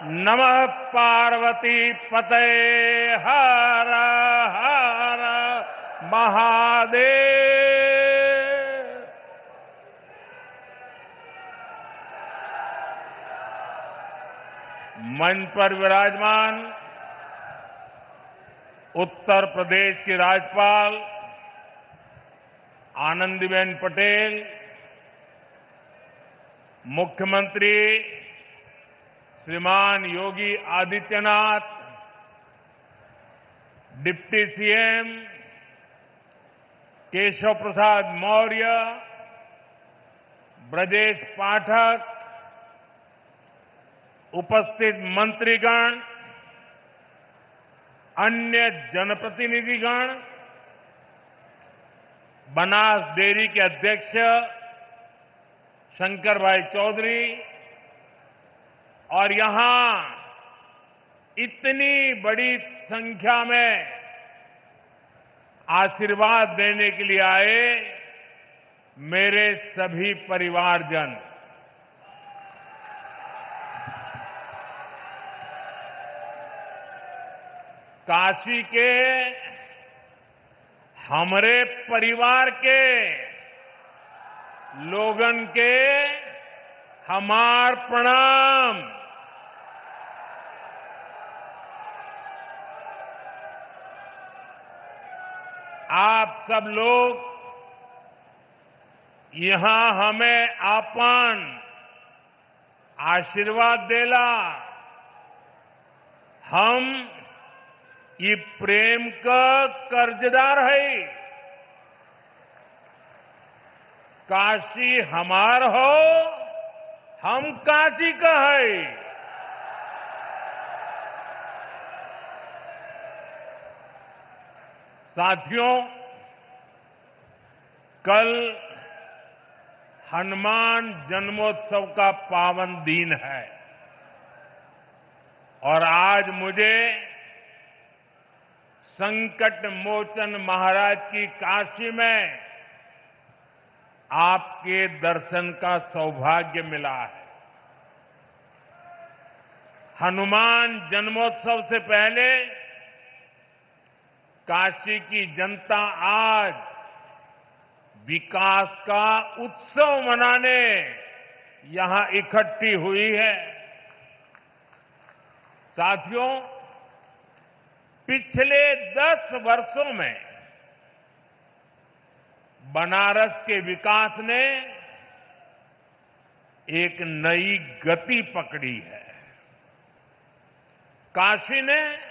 नमः पार्वती पते हर हर महादेव। मंच पर विराजमान उत्तर प्रदेश की राज्यपाल आनंदीबेन पटेल, मुख्यमंत्री श्रीमान योगी आदित्यनाथ, डिप्टी सीएम केशव प्रसाद मौर्य, ब्रजेश पाठक, उपस्थित मंत्रीगण, अन्य जनप्रतिनिधिगण, बनास डेयरी के अध्यक्ष शंकर भाई चौधरी और यहां इतनी बड़ी संख्या में आशीर्वाद देने के लिए आए मेरे सभी परिवारजन, काशी के हमारे परिवार के लोगन के हमार प्रणाम। आप सब लोग यहां हमें आपन आशीर्वाद देला, हम ये प्रेम का कर्जदार है। काशी हमार हो, हम काशी का है। साथियों, कल हनुमान जन्मोत्सव का पावन दिन है और आज मुझे संकट मोचन महाराज की काशी में आपके दर्शन का सौभाग्य मिला है। हनुमान जन्मोत्सव से पहले काशी की जनता आज विकास का उत्सव मनाने यहां इकट्ठी हुई है। साथियों, पिछले 10 वर्षों में बनारस के विकास ने एक नई गति पकड़ी है। काशी ने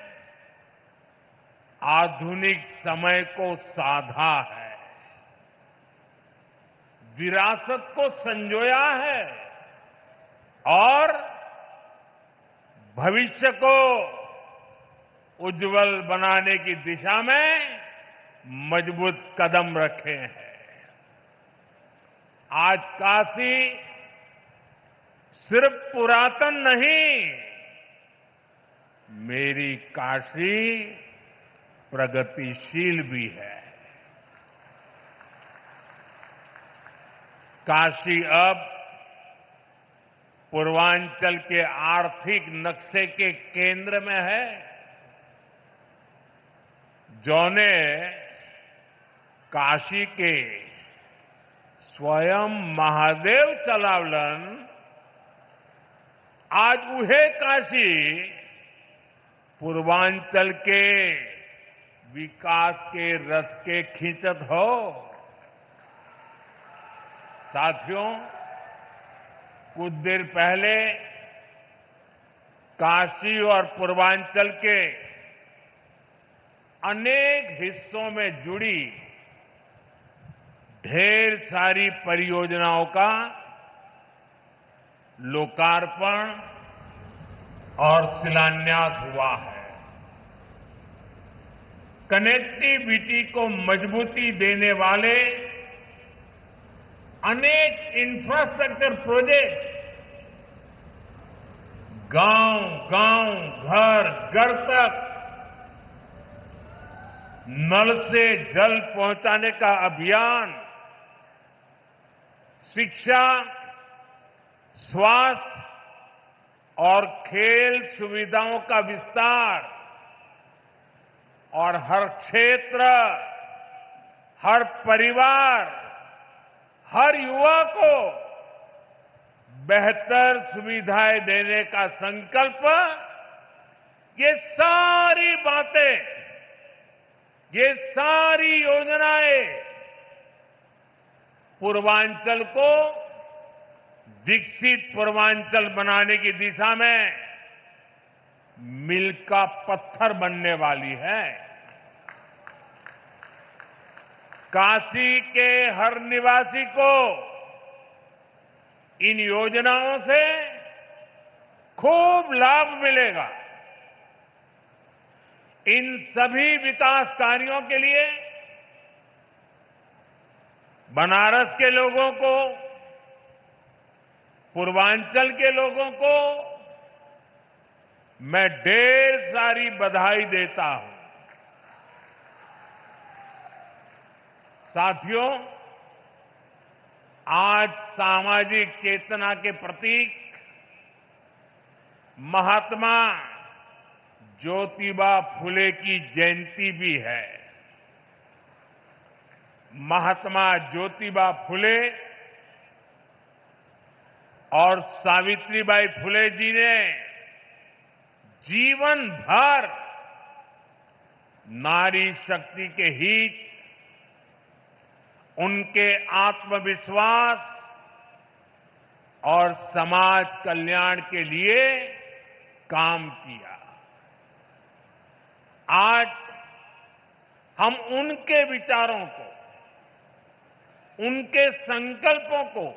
आधुनिक समय को साधा है, विरासत को संजोया है और भविष्य को उज्जवल बनाने की दिशा में मजबूत कदम रखे हैं। आज काशी सिर्फ पुरातन नहीं, मेरी काशी प्रगतिशील भी है। काशी अब पूर्वांचल के आर्थिक नक्शे के केंद्र में है। जौने काशी के स्वयं महादेव चलावलन, आज उहे काशी पूर्वांचल के विकास के रथ के खींचत हो। साथियों, कुछ देर पहले काशी और पूर्वांचल के अनेक हिस्सों में जुड़ी ढेर सारी परियोजनाओं का लोकार्पण और शिलान्यास हुआ है। कनेक्टिविटी को मजबूती देने वाले अनेक इंफ्रास्ट्रक्चर प्रोजेक्ट्स गांव-गांव, घर-घर तक नल से जल पहुंचाने का अभियान, शिक्षा, स्वास्थ्य और खेल सुविधाओं का विस्तार और हर क्षेत्र, हर परिवार, हर युवा को बेहतर सुविधाएं देने का संकल्प, ये सारी बातें, ये सारी योजनाएं पूर्वांचल को विकसित पूर्वांचल बनाने की दिशा में मील का पत्थर बनने वाली है। काशी के हर निवासी को इन योजनाओं से खूब लाभ मिलेगा। इन सभी विकास कार्यों के लिए बनारस के लोगों को, पूर्वांचल के लोगों को मैं ढेर सारी बधाई देता हूं। साथियों, आज सामाजिक चेतना के प्रतीक महात्मा ज्योतिबा फुले की जयंती भी है। महात्मा ज्योतिबा फुले और सावित्रीबाई फुले जी ने जीवन भर नारी शक्ति के हित, उनके आत्मविश्वास और समाज कल्याण के लिए काम किया। आज हम उनके विचारों को, उनके संकल्पों को,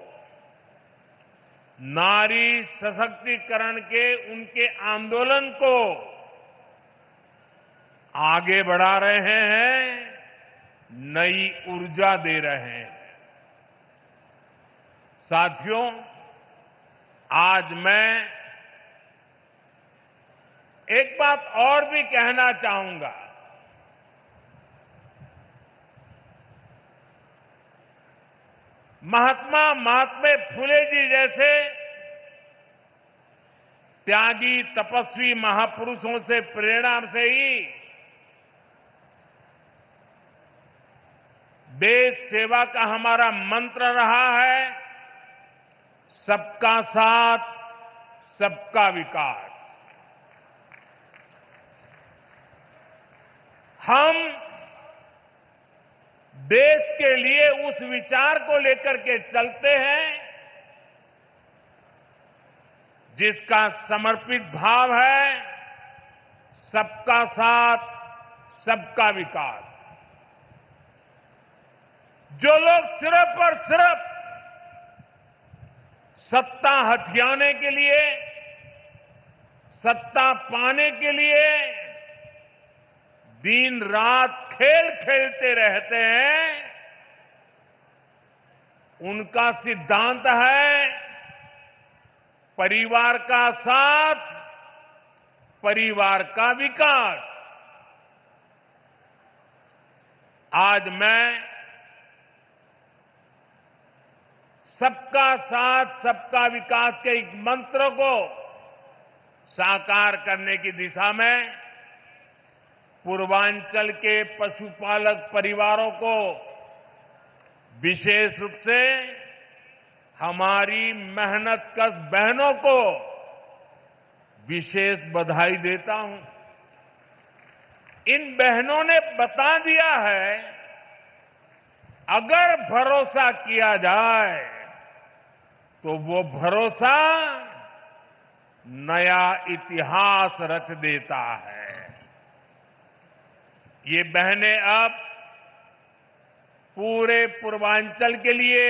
नारी सशक्तिकरण के उनके आंदोलन को आगे बढ़ा रहे हैं, नई ऊर्जा दे रहे हैं। साथियों, आज मैं एक बात और भी कहना चाहूंगा। महात्मा फुले जी जैसे त्यागी तपस्वी महापुरुषों से प्रेरणा से ही देश सेवा का हमारा मंत्र रहा है, सबका साथ, सबका विकास। हम देश के लिए उस विचार को लेकर के चलते हैं जिसका समर्पित भाव है सबका साथ, सबका विकास। जो लोग सिर्फ और सिर्फ सत्ता हथियाने के लिए, सत्ता पाने के लिए दिन रात खेल खेलते रहते हैं, उनका सिद्धांत है परिवार का साथ, परिवार का विकास। आज मैं सबका साथ, सबका विकास के एक मंत्र को साकार करने की दिशा में पूर्वांचल के पशुपालक परिवारों को, विशेष रूप से हमारी मेहनतकश बहनों को विशेष बधाई देता हूं। इन बहनों ने बता दिया है, अगर भरोसा किया जाए तो वो भरोसा नया इतिहास रच देता है। ये बहनें अब पूरे पूर्वांचल के लिए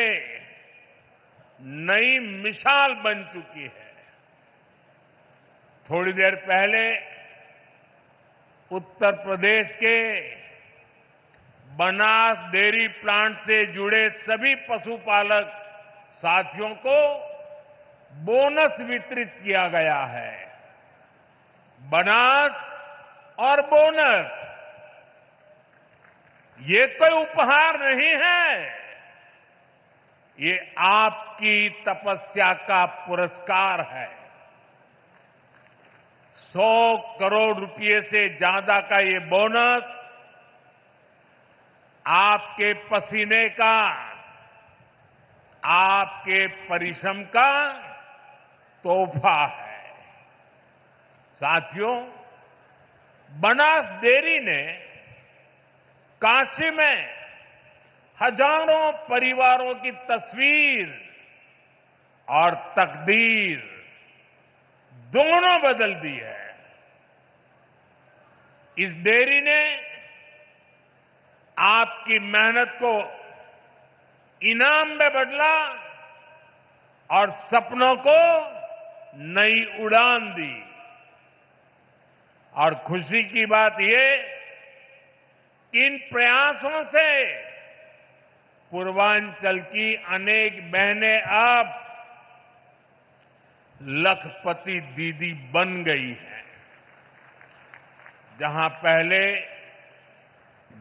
नई मिसाल बन चुकी है। थोड़ी देर पहले उत्तर प्रदेश के बनास डेयरी प्लांट से जुड़े सभी पशुपालक साथियों को बोनस वितरित किया गया है। बनास और बोनस ये कोई उपहार नहीं है, ये आपकी तपस्या का पुरस्कार है। 100 करोड़ रुपए से ज्यादा का ये बोनस आपके पसीने का, आपके परिश्रम का तोहफा है। साथियों, बनास डेयरी ने काशी में हजारों परिवारों की तस्वीर और तकदीर दोनों बदल दी है। इस डेयरी ने आपकी मेहनत को इनाम में बदला और सपनों को नई उड़ान दी। और खुशी की बात यह कि इन प्रयासों से पूर्वांचल की अनेक बहनें अब लखपति दीदी बन गई हैं। जहां पहले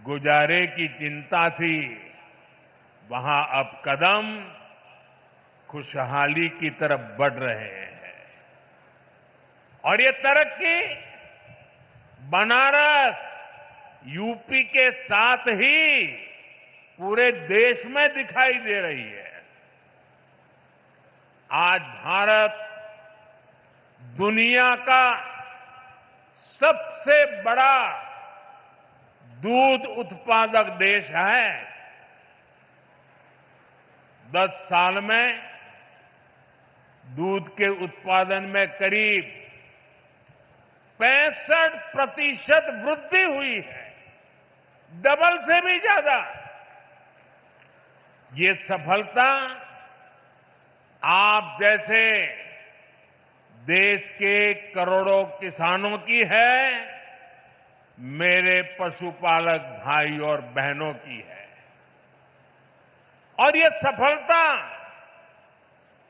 गुजारे की चिंता थी, वहां अब कदम खुशहाली की तरफ बढ़ रहे हैं। और ये तरक्की बनारस, यूपी के साथ ही पूरे देश में दिखाई दे रही है। आज भारत दुनिया का सबसे बड़ा दूध उत्पादक देश है। 10 साल में दूध के उत्पादन में करीब 65% वृद्धि हुई है, डबल से भी ज्यादा। ये सफलता आप जैसे देश के करोड़ों किसानों की है, मेरे पशुपालक भाई और बहनों की है। और ये सफलता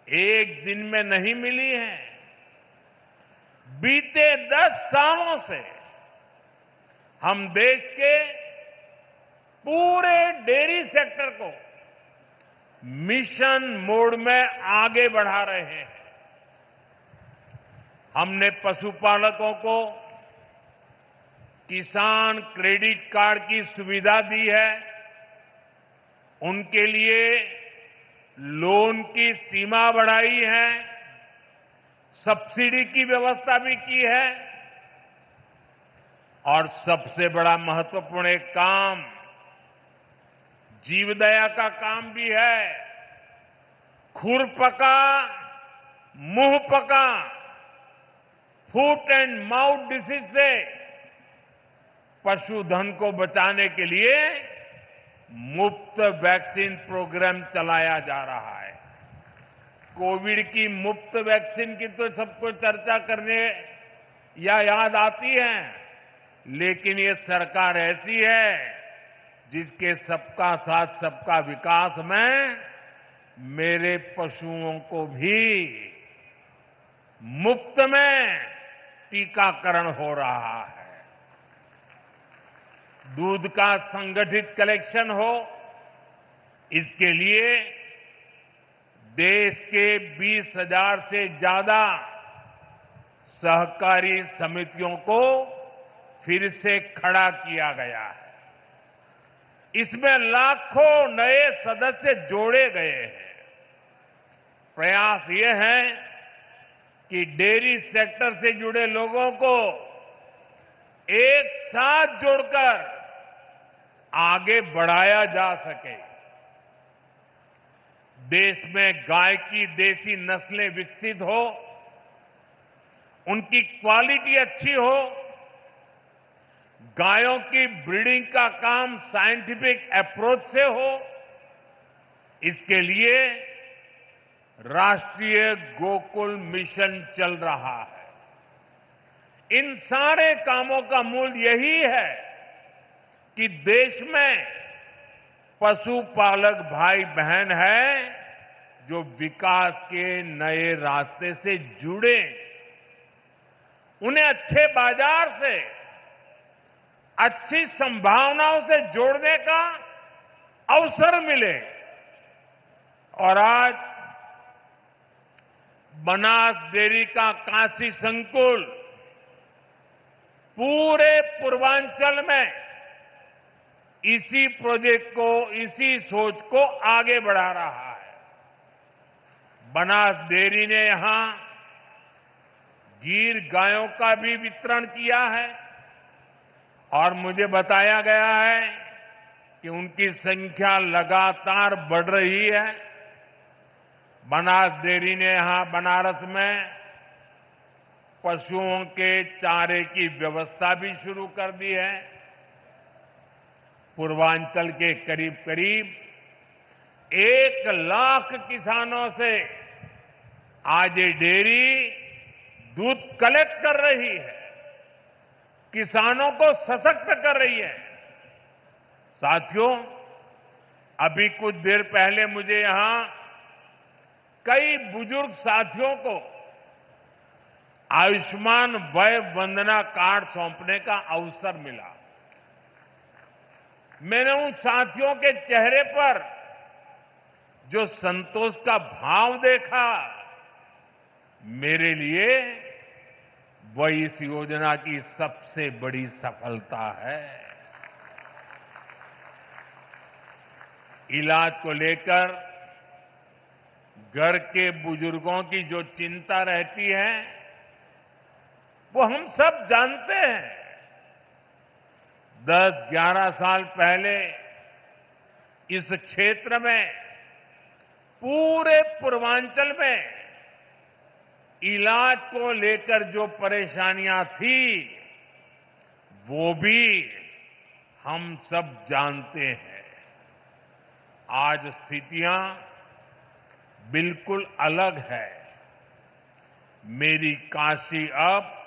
एक दिन में नहीं मिली है। बीते 10 सालों से हम देश के पूरे डेयरी सेक्टर को मिशन मोड में आगे बढ़ा रहे हैं। हमने पशुपालकों को किसान क्रेडिट कार्ड की सुविधा दी है। उनके लिए लोन की सीमा बढ़ाई है, सब्सिडी की व्यवस्था भी की है। और सबसे बड़ा महत्वपूर्ण एक काम जीवदया का काम भी है। खुरपका मुंह पका फुट एंड माउथ डिसीज से पशुधन को बचाने के लिए मुफ्त वैक्सीन प्रोग्राम चलाया जा रहा है। कोविड की मुफ्त वैक्सीन की तो सबको चर्चा करने या याद आती है, लेकिन ये सरकार ऐसी है जिसके सबका साथ सबका विकास में मेरे पशुओं को भी मुफ्त में टीकाकरण हो रहा है। दूध का संगठित कलेक्शन हो, इसके लिए देश के 20,000 से ज्यादा सहकारी समितियों को फिर से खड़ा किया गया है। इसमें लाखों नए सदस्य जोड़े गए हैं। प्रयास ये है कि डेयरी सेक्टर से जुड़े लोगों को एक साथ जोड़कर आगे बढ़ाया जा सके। देश में गाय की देसी नस्लें विकसित हो, उनकी क्वालिटी अच्छी हो, गायों की ब्रीडिंग का काम साइंटिफिक अप्रोच से हो, इसके लिए राष्ट्रीय गोकुल मिशन चल रहा है। इन सारे कामों का मूल यही है कि देश में पशुपालक भाई बहन है जो विकास के नए रास्ते से जुड़े, उन्हें अच्छे बाजार से, अच्छी संभावनाओं से जोड़ने का अवसर मिले। और आज बनास डेयरी का काशी संकुल पूरे पूर्वांचल में इसी प्रोजेक्ट को, इसी सोच को आगे बढ़ा रहा है। बनास डेयरी ने यहां गीर गायों का भी वितरण किया है और मुझे बताया गया है कि उनकी संख्या लगातार बढ़ रही है। बनास डेयरी ने यहां बनारस में पशुओं के चारे की व्यवस्था भी शुरू कर दी है। पूर्वांचल के करीब करीब 1 लाख किसानों से आज ये डेयरी दूध कलेक्ट कर रही है, किसानों को सशक्त कर रही है। साथियों, अभी कुछ देर पहले मुझे यहां कई बुजुर्ग साथियों को आयुष्मान वय वंदना कार्ड सौंपने का अवसर मिला। मैंने उन साथियों के चेहरे पर जो संतोष का भाव देखा, मेरे लिए वह इस योजना की सबसे बड़ी सफलता है। इलाज को लेकर घर के बुजुर्गों की जो चिंता रहती है, वो हम सब जानते हैं। 10-11 साल पहले इस क्षेत्र में, पूरे पूर्वांचल में इलाज को लेकर जो परेशानियां थी, वो भी हम सब जानते हैं। आज स्थितियां बिल्कुल अलग है। मेरी काशी अब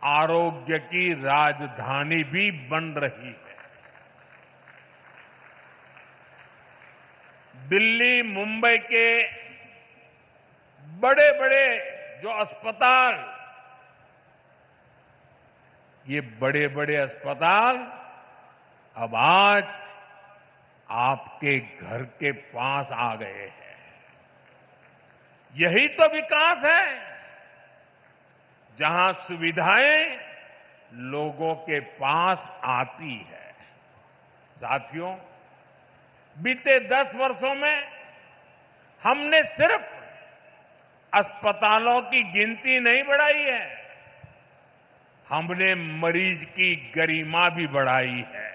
आरोग्य की राजधानी भी बन रही है। दिल्ली, मुंबई के बड़े बड़े जो अस्पताल, ये बड़े बड़े अस्पताल अब आज आपके घर के पास आ गए हैं। यही तो विकास है, जहां सुविधाएं लोगों के पास आती है। साथियों, बीते 10 वर्षों में हमने सिर्फ अस्पतालों की गिनती नहीं बढ़ाई है, हमने मरीज की गरिमा भी बढ़ाई है।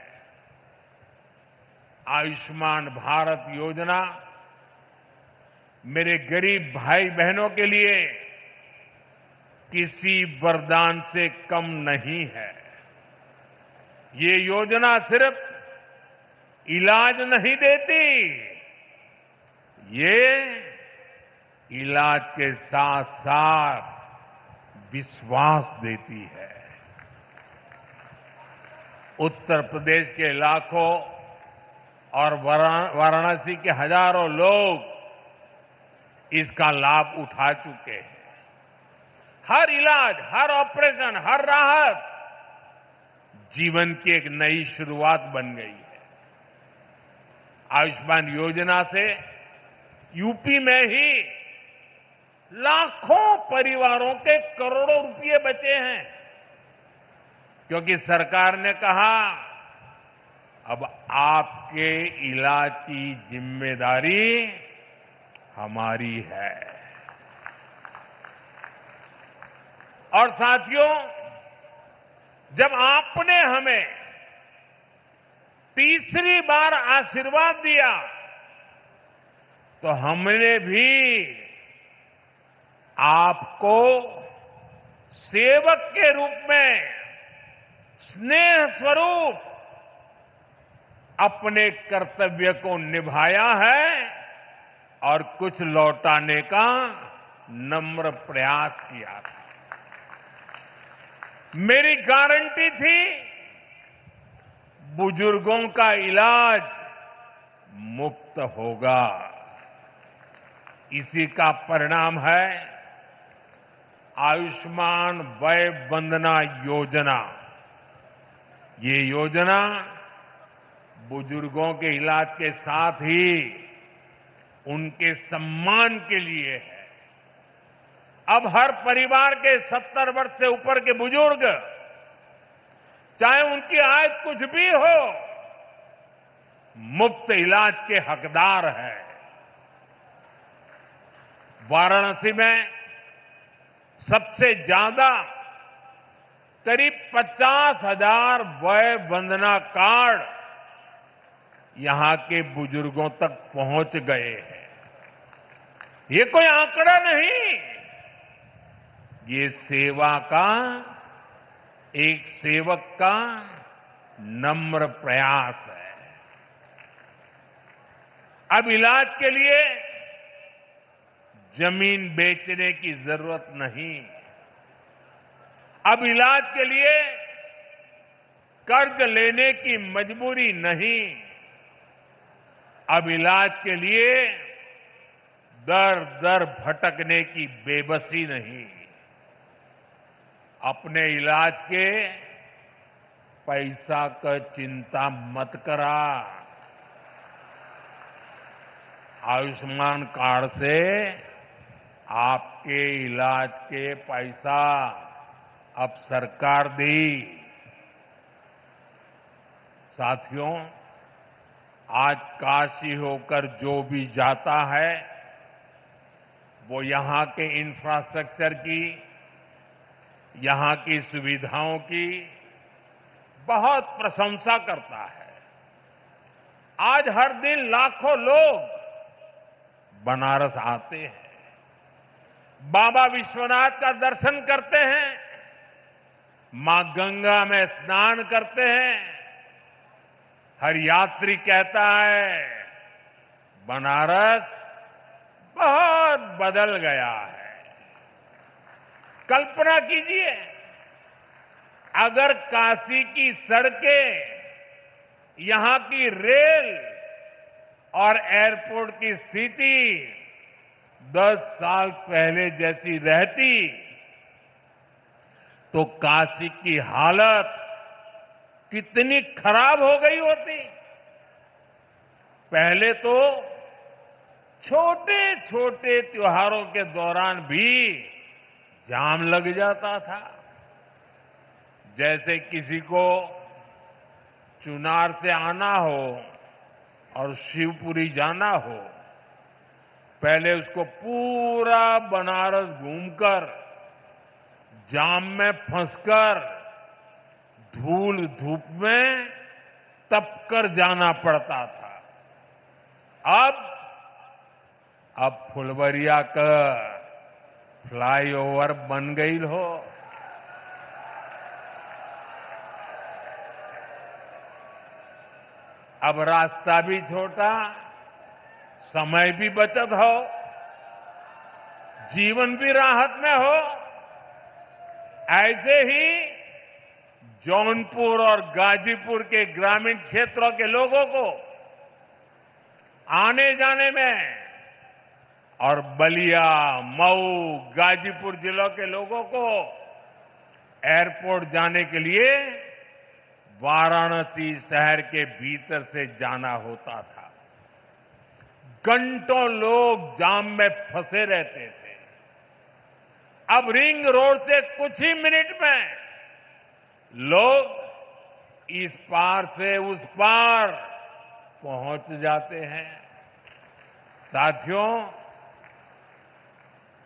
आयुष्मान भारत योजना मेरे गरीब भाई बहनों के लिए किसी वरदान से कम नहीं है। ये योजना सिर्फ इलाज नहीं देती, ये इलाज के साथ साथ विश्वास देती है। उत्तर प्रदेश के लाखों और वाराणसी के हजारों लोग इसका लाभ उठा चुके हैं। हर इलाज, हर ऑपरेशन, हर राहत जीवन की एक नई शुरुआत बन गई है। आयुष्मान योजना से यूपी में ही लाखों परिवारों के करोड़ों रुपए बचे हैं, क्योंकि सरकार ने कहा अब आपके इलाज की जिम्मेदारी हमारी है। और साथियों, जब आपने हमें तीसरी बार आशीर्वाद दिया, तो हमने भी आपको सेवक के रूप में स्नेह स्वरूप अपने कर्तव्य को निभाया है और कुछ लौटाने का नम्र प्रयास किया था। मेरी गारंटी थी बुजुर्गों का इलाज मुफ्त होगा। इसी का परिणाम है आयुष्मान वय वंदना योजना। ये योजना बुजुर्गों के इलाज के साथ ही उनके सम्मान के लिए है। अब हर परिवार के 70 वर्ष से ऊपर के बुजुर्ग चाहे उनकी आय कुछ भी हो, मुफ्त इलाज के हकदार है। वाराणसी में सबसे ज्यादा करीब 50,000 वय वंदना कार्ड यहां के बुजुर्गों तक पहुंच गए हैं। ये कोई आंकड़ा नहीं, ये सेवा का, एक सेवक का नम्र प्रयास है। अब इलाज के लिए जमीन बेचने की जरूरत नहीं, अब इलाज के लिए कर्ज लेने की मजबूरी नहीं, अब इलाज के लिए दर दर भटकने की बेबसी नहीं। अपने इलाज के पैसा का चिंता मत करा। आयुष्मान कार्ड से आपके इलाज के पैसा अब सरकार दी। साथियों, आज काशी होकर जो भी जाता है वो यहां के इंफ्रास्ट्रक्चर की, यहां की सुविधाओं की बहुत प्रशंसा करता है। आज हर दिन लाखों लोग बनारस आते हैं, बाबा विश्वनाथ का दर्शन करते हैं, मां गंगा में स्नान करते हैं। हर यात्री कहता है बनारस बहुत बदल गया है। कल्पना कीजिए, अगर काशी की सड़कें, यहां की रेल और एयरपोर्ट की स्थिति 10 साल पहले जैसी रहती तो काशी की हालत कितनी खराब हो गई होती। पहले तो छोटे छोटे त्योहारों के दौरान भी जाम लग जाता था। जैसे किसी को चुनार से आना हो और शिवपुरी जाना हो, पहले उसको पूरा बनारस घूमकर, जाम में फंसकर, धूल धूप में तपकर जाना पड़ता था। अब फुलवरिया का फ्लाईओवर बन गई हो। अब रास्ता भी छोटा, समय भी बचत हो, जीवन भी राहत में हो। ऐसे ही जौनपुर और गाजीपुर के ग्रामीण क्षेत्रों के लोगों को आने जाने में और बलिया, मऊ, गाजीपुर जिलों के लोगों को एयरपोर्ट जाने के लिए वाराणसी शहर के भीतर से जाना होता था। घंटों लोग जाम में फंसे रहते थे। अब रिंग रोड से कुछ ही मिनट में लोग इस पार से उस पार पहुंच जाते हैं। साथियों,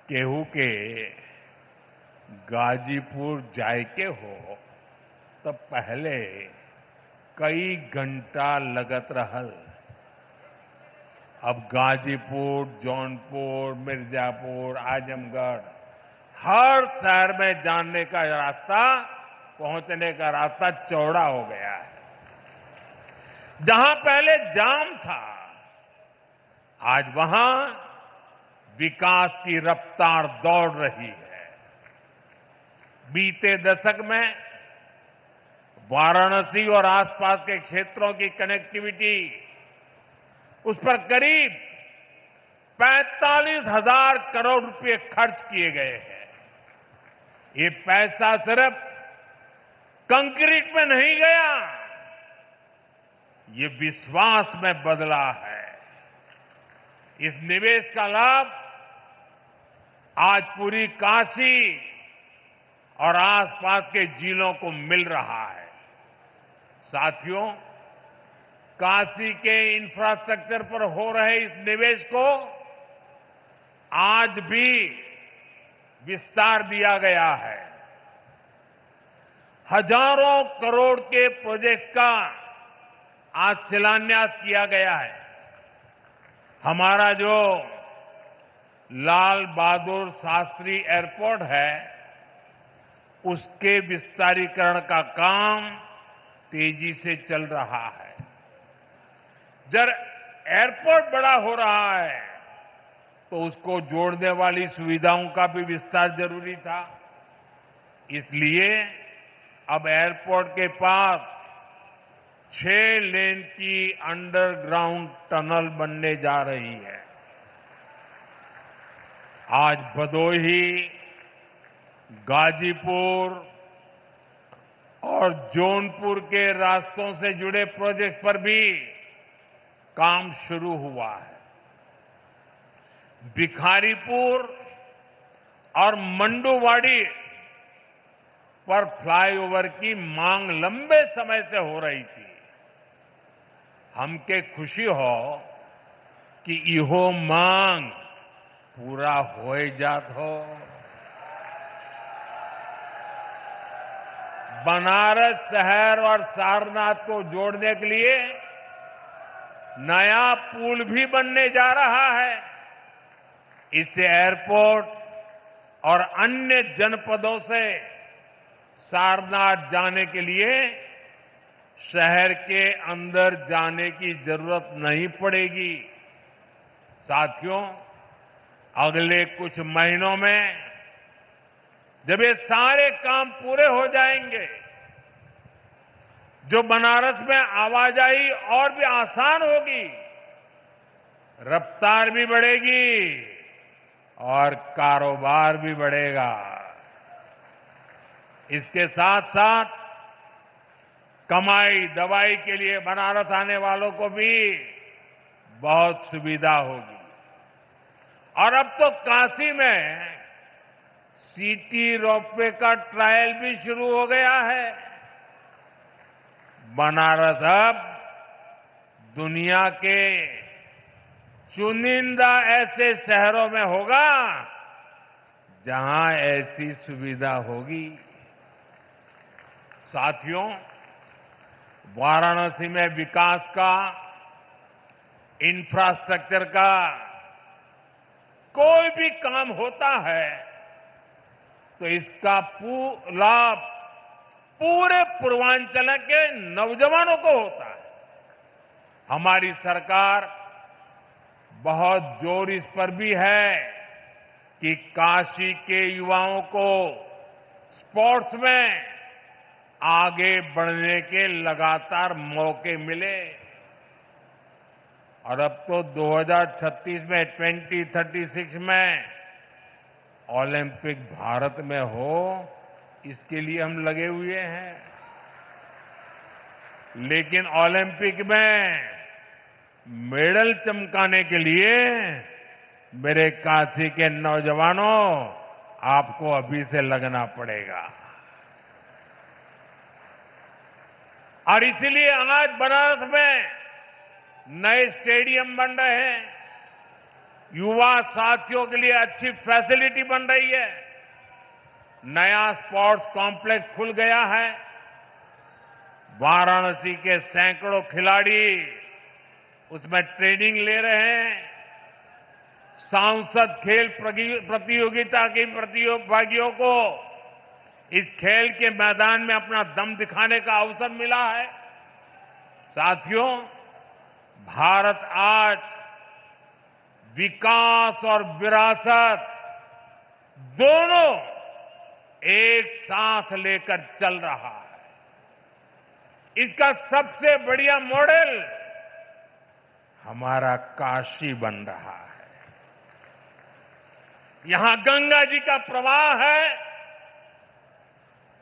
केहू के गाजीपुर जायके हो तो पहले कई घंटा लगत रहल। अब गाजीपुर, जौनपुर, मिर्जापुर, आजमगढ़, हर शहर में जाने का रास्ता, पहुंचने का रास्ता चौड़ा हो गया है। जहां पहले जाम था, आज वहां विकास की रफ्तार दौड़ रही है। बीते दशक में वाराणसी और आसपास के क्षेत्रों की कनेक्टिविटी, उस पर करीब 45,000 करोड़ रुपए खर्च किए गए हैं। ये पैसा सिर्फ कंक्रीट में नहीं गया, ये विश्वास में बदला है। इस निवेश का लाभ आज पूरी काशी और आसपास के जिलों को मिल रहा है। साथियों, काशी के इंफ्रास्ट्रक्चर पर हो रहे इस निवेश को आज भी विस्तार दिया गया है। हजारों करोड़ के प्रोजेक्ट का आज शिलान्यास किया गया है। हमारा जो लाल बहादुर शास्त्री एयरपोर्ट है, उसके विस्तारीकरण का काम तेजी से चल रहा है। जब एयरपोर्ट बड़ा हो रहा है तो उसको जोड़ने वाली सुविधाओं का भी विस्तार जरूरी था। इसलिए अब एयरपोर्ट के पास 6 लेन की अंडरग्राउंड टनल बनने जा रही है। आज भदोही, गाजीपुर और जौनपुर के रास्तों से जुड़े प्रोजेक्ट पर भी काम शुरू हुआ है। भिखारीपुर और मंडुवाड़ी पर फ्लाईओवर की मांग लंबे समय से हो रही थी। हमके खुशी हो कि इहो मांग पूरा हो जात हो। बनारस शहर और सारनाथ को जोड़ने के लिए नया पुल भी बनने जा रहा है। इससे एयरपोर्ट और अन्य जनपदों से सारनाथ जाने के लिए शहर के अंदर जाने की जरूरत नहीं पड़ेगी। साथियों, अगले कुछ महीनों में जब ये सारे काम पूरे हो जाएंगे, जो बनारस में आवाजाही और भी आसान होगी, रफ्तार भी बढ़ेगी और कारोबार भी बढ़ेगा। इसके साथ साथ कमाई दवाई के लिए बनारस आने वालों को भी बहुत सुविधा होगी। और अब तो काशी में सिटी रोपवे का ट्रायल भी शुरू हो गया है। बनारस अब दुनिया के चुनिंदा ऐसे शहरों में होगा जहां ऐसी सुविधा होगी। साथियों, वाराणसी में विकास का, इंफ्रास्ट्रक्चर का कोई भी काम होता है तो इसका लाभ पूरे पूर्वांचल के नौजवानों को होता है। हमारी सरकार बहुत जोर इस पर भी है कि काशी के युवाओं को स्पोर्ट्स में आगे बढ़ने के लगातार मौके मिले। और अब तो 2036 में 2036 में ओलंपिक भारत में हो, इसके लिए हम लगे हुए हैं। लेकिन ओलंपिक में मेडल चमकाने के लिए मेरे काशी के नौजवानों, आपको अभी से लगना पड़ेगा। और इसलिए आज बनारस में नए स्टेडियम बन रहे हैं, युवा साथियों के लिए अच्छी फैसिलिटी बन रही है, नया स्पोर्ट्स कॉम्प्लेक्स खुल गया है। वाराणसी के सैकड़ों खिलाड़ी उसमें ट्रेनिंग ले रहे हैं। सांसद खेल प्रतियोगिता के प्रतिभागियों को इस खेल के मैदान में अपना दम दिखाने का अवसर मिला है। साथियों, भारत आज विकास और विरासत दोनों एक साथ लेकर चल रहा है। इसका सबसे बढ़िया मॉडल हमारा काशी बन रहा है। यहां गंगा जी का प्रवाह है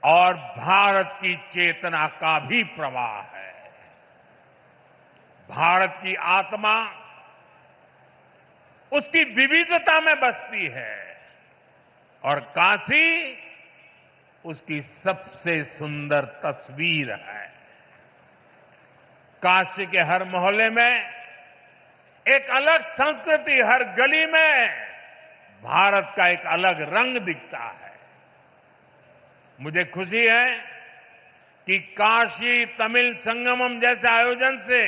और भारत की चेतना का भी प्रवाह है। भारत की आत्मा उसकी विविधता में बसती है और काशी उसकी सबसे सुंदर तस्वीर है। काशी के हर मोहल्ले में एक अलग संस्कृति, हर गली में भारत का एक अलग रंग दिखता है। मुझे खुशी है कि काशी तमिल संगमम जैसे आयोजन से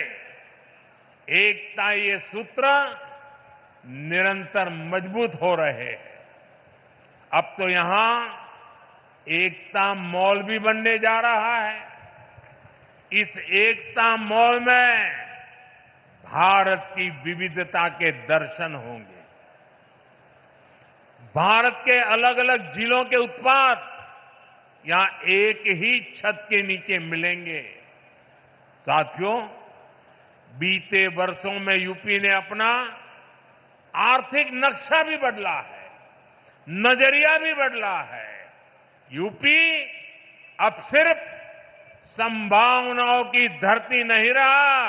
एकता ये सूत्र निरंतर मजबूत हो रहे हैं। अब तो यहां एकता मॉल भी बनने जा रहा है। इस एकता मॉल में भारत की विविधता के दर्शन होंगे। भारत के अलग अलग जिलों के उत्पाद यहां एक ही छत के नीचे मिलेंगे। साथियों, बीते वर्षों में यूपी ने अपना आर्थिक नक्शा भी बदला है, नजरिया भी बदला है। यूपी अब सिर्फ संभावनाओं की धरती नहीं रहा,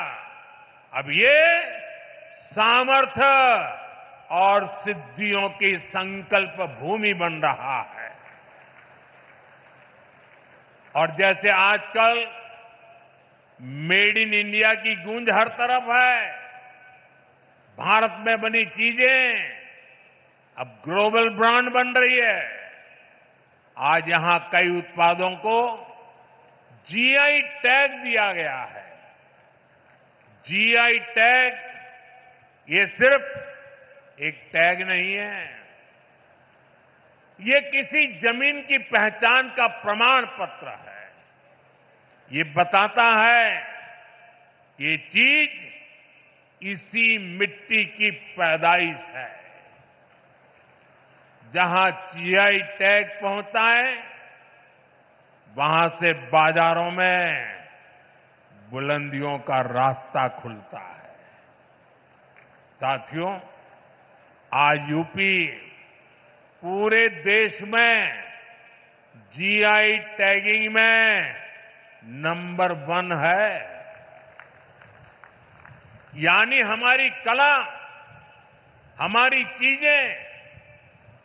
अब ये सामर्थ्य और सिद्धियों की संकल्प भूमि बन रहा है। और जैसे आजकल मेड इन इंडिया की गूंज हर तरफ है, भारत में बनी चीजें अब ग्लोबल ब्रांड बन रही है। आज यहां कई उत्पादों को जीआई टैग दिया गया है। जीआई टैग ये सिर्फ एक टैग नहीं है, ये किसी जमीन की पहचान का प्रमाण पत्र है। ये बताता है कि ये चीज इसी मिट्टी की पैदाइश है। जहां जीआई टैग पहुंचता है, वहां से बाजारों में बुलंदियों का रास्ता खुलता है। साथियों, आज यूपी पूरे देश में जीआई टैगिंग में नंबर 1 है। यानी हमारी कला, हमारी चीजें,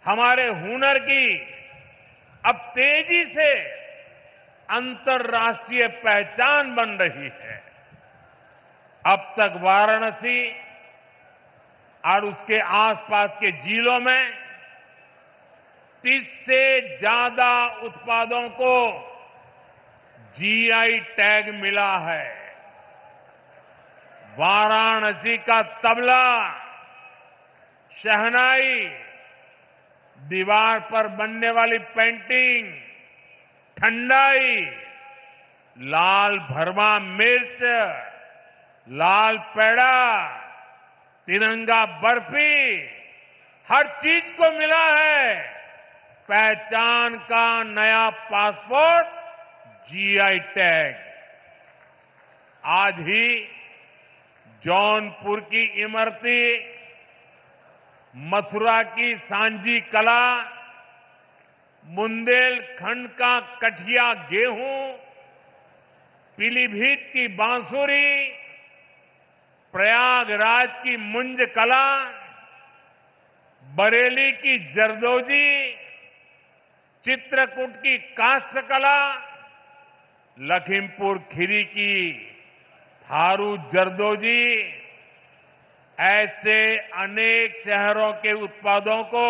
हमारे हुनर की अब तेजी से अंतर्राष्ट्रीय पहचान बन रही है। अब तक वाराणसी और उसके आसपास के जिलों में 30 से ज्यादा उत्पादों को जीआई टैग मिला है। वाराणसी का तबला, शहनाई, दीवार पर बनने वाली पेंटिंग, ठंडाई, लाल भरमा मिर्च, लाल पेड़ा, तिरंगा बर्फी, हर चीज को मिला है पहचान का नया पासपोर्ट, जीआई टैग। आज ही जौनपुर की इमरती, मथुरा की सांझी कला, बुंदेलखंड का कठिया गेहूं, पीलीभीत की बांसुरी, प्रयागराज की मुंज कला, बरेली की जरदोजी, चित्रकूट की काष्ठ कला, लखीमपुर खीरी की थारू जरदोजी, ऐसे अनेक शहरों के उत्पादों को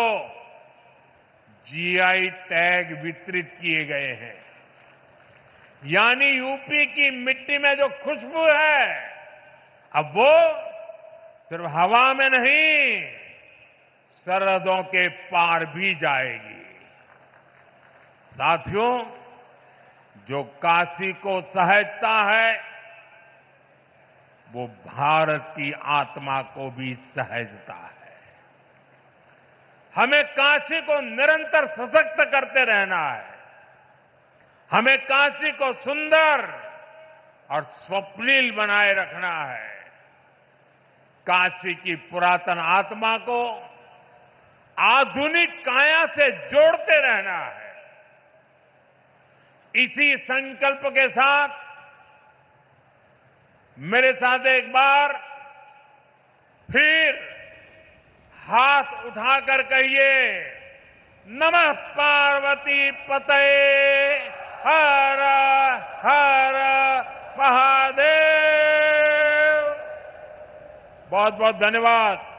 जीआई टैग वितरित किए गए हैं। यानी यूपी की मिट्टी में जो खुशबू है, अब वो सिर्फ हवा में नहीं, सरहदों के पार भी जाएगी। साथियों, जो काशी को सहेजता है, वो भारत की आत्मा को भी सहेजता है। हमें काशी को निरंतर सशक्त करते रहना है। हमें काशी को सुंदर और स्वप्निल बनाए रखना है। काशी की पुरातन आत्मा को आधुनिक काया से जोड़ते रहना है। इसी संकल्प के साथ मेरे साथ एक बार फिर हाथ उठाकर कहिए, नमः पार्वती पतये हर हर महादेव। बहुत बहुत धन्यवाद।